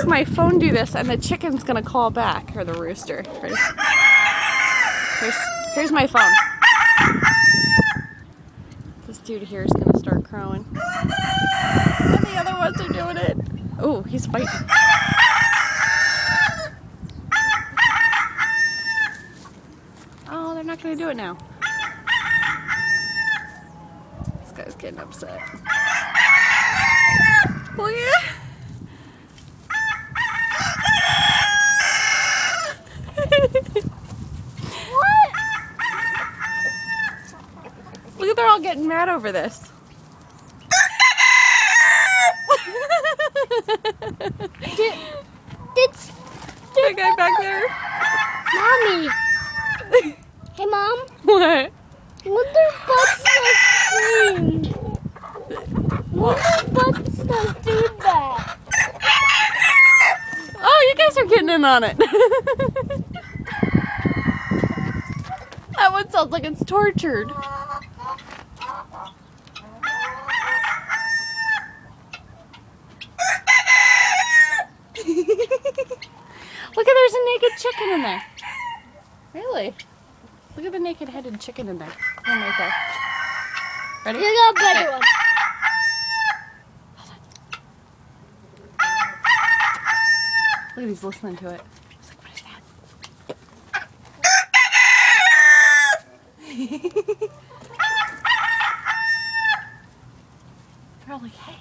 my phone do this and the chicken's gonna call back, or the rooster. Here's my phone. This dude here is gonna start crowing. And the other ones are doing it. Oh, he's fighting. Oh, they're not gonna do it now. This guy's getting upset. Look at it. What? Look at, they're all getting mad over this. That guy back there. Mommy. Hey, Mom. What? What their butts does scream? What their butts does do that? Oh, you guys are getting in on it. That one sounds like it's tortured. Look at, there's a naked chicken in there. Really? Look at the naked-headed chicken in there. One right there. Ready? You got a better one. Look at, he's listening to it. He's like, what is that? They're all like, hey.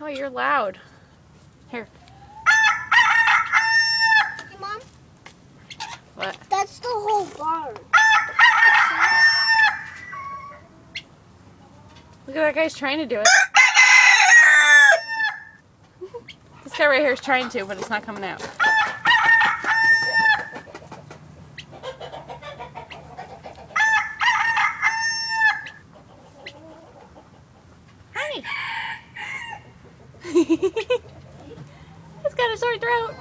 Oh, you're loud. Here. Hey, Mom. What? That's the whole barn. Look at that guy's trying to do it. This guy right here is trying to, but it's not coming out. Hi. He's got a sore throat.